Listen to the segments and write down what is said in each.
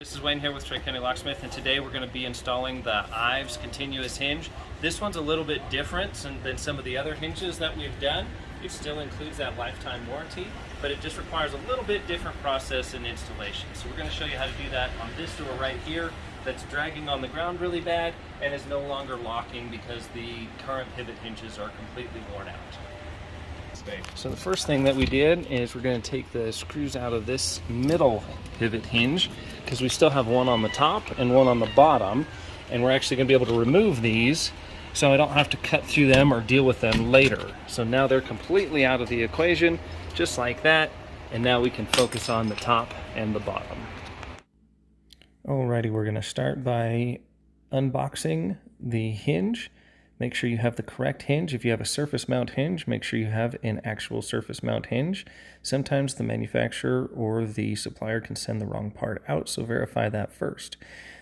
This is Wayne here with Tri-County Locksmith, and today we're going to be installing the Ives continuous hinge. This one's a little bit different than some of the other hinges that we've done. It still includes that lifetime warranty, but it just requires a little bit different process in installation. So we're going to show you how to do that on this door right here that's dragging on the ground really bad and is no longer locking because the current pivot hinges are completely worn out. So the first thing that we did is we're going to take the screws out of this middle pivot hinge because we still have one on the top and one on the bottom, and we're actually going to be able to remove these so I don't have to cut through them or deal with them later. So now they're completely out of the equation, just like that, and now we can focus on the top and the bottom. Alrighty, we're going to start by unboxing the hinge. Make sure you have the correct hinge. If you have a surface mount hinge, make sure you have an actual surface mount hinge. Sometimes the manufacturer or the supplier can send the wrong part out, so verify that first.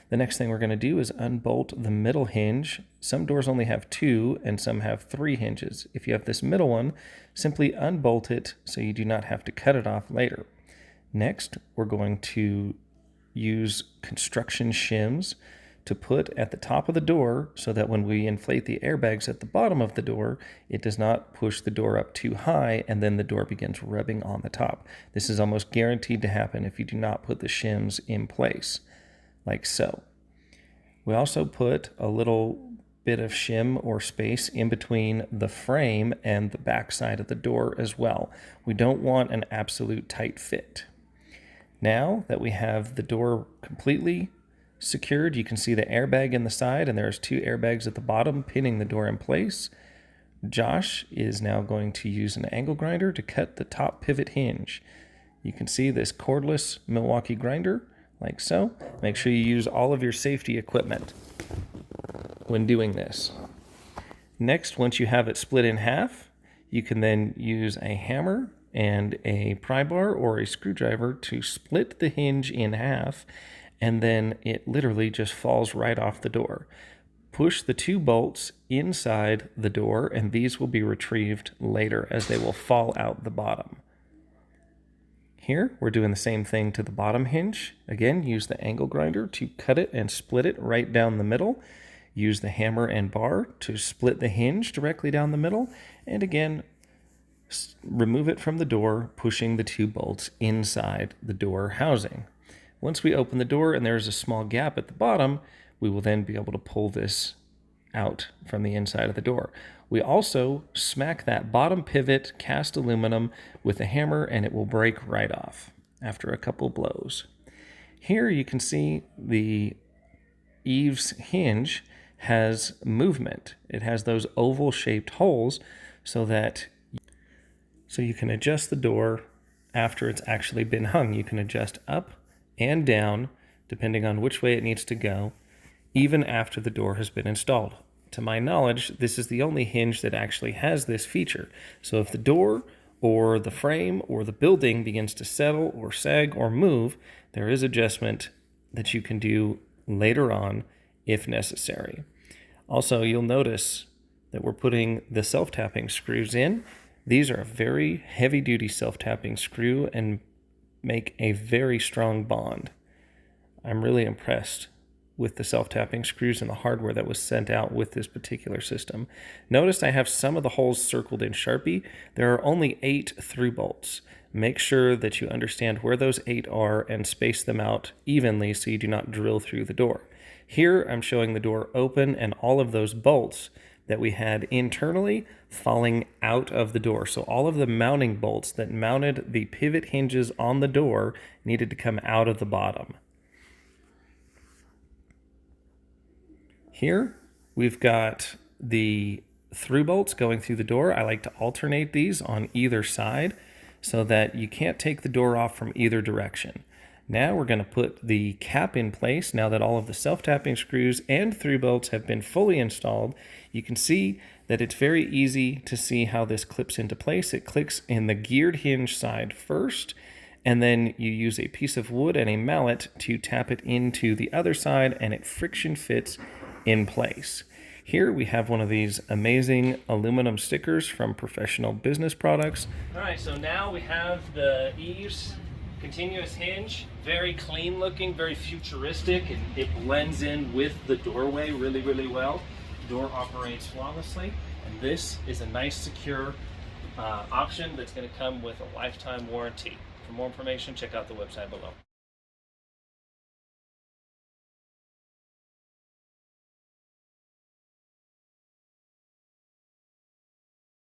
The next thing we're going to do is unbolt the middle hinge. Some doors only have 2 and some have 3 hinges. If you have this middle one, simply unbolt it so you do not have to cut it off later. Next, we're going to use construction shims to put at the top of the door so that when we inflate the airbags at the bottom of the door, it does not push the door up too high and then the door begins rubbing on the top. This is almost guaranteed to happen if you do not put the shims in place, like so. We also put a little bit of shim or space in between the frame and the back side of the door as well. We don't want an absolute tight fit. Now that we have the door completely secured, you can see the airbag in the side, and there's 2 airbags at the bottom pinning the door in place. Josh is now going to use an angle grinder to cut the top pivot hinge. You can see this cordless Milwaukee grinder, like so. Make sure you use all of your safety equipment when doing this. Next, once you have it split in half, you can then use a hammer and a pry bar or a screwdriver to split the hinge in half, and then it literally just falls right off the door. Push the 2 bolts inside the door, and these will be retrieved later as they will fall out the bottom. Here, we're doing the same thing to the bottom hinge. Again, use the angle grinder to cut it and split it right down the middle. Use the hammer and bar to split the hinge directly down the middle. And again, remove it from the door, pushing the 2 bolts inside the door housing. Once we open the door and there's a small gap at the bottom, we will then be able to pull this out from the inside of the door. We also smack that bottom pivot cast aluminum with a hammer and it will break right off after a couple blows. Here you can see the eaves hinge has movement. It has those oval shaped holes so you can adjust the door after it's actually been hung. You can adjust up and down, depending on which way it needs to go, even after the door has been installed. To my knowledge, this is the only hinge that actually has this feature. So if the door or the frame or the building begins to settle or sag or move, there is adjustment that you can do later on if necessary. Also, you'll notice that we're putting the self-tapping screws in. These are a very heavy-duty self-tapping screw and make a very strong bond. I'm really impressed with the self-tapping screws and the hardware that was sent out with this particular system. Notice I have some of the holes circled in Sharpie. There are only 8 through bolts. Make sure that you understand where those 8 are and space them out evenly so you do not drill through the door. Here I'm showing the door open and all of those bolts that we had internally falling out of the door. So all of the mounting bolts that mounted the pivot hinges on the door needed to come out of the bottom. Here we've got the through bolts going through the door. I like to alternate these on either side so that you can't take the door off from either direction. Now we're going to put the cap in place. Now that all of the self-tapping screws and through bolts have been fully installed, you can see that it's very easy to see how this clips into place. It clicks in the geared hinge side first, and then you use a piece of wood and a mallet to tap it into the other side, and it friction fits in place. Here we have one of these amazing aluminum stickers from Professional Business Products. All right, so now we have the eaves Continuous hinge, very clean looking, very futuristic, and it blends in with the doorway really, really well. Door operates flawlessly, and this is a nice, secure option that's going to come with a lifetime warranty. For more information, check out the website below.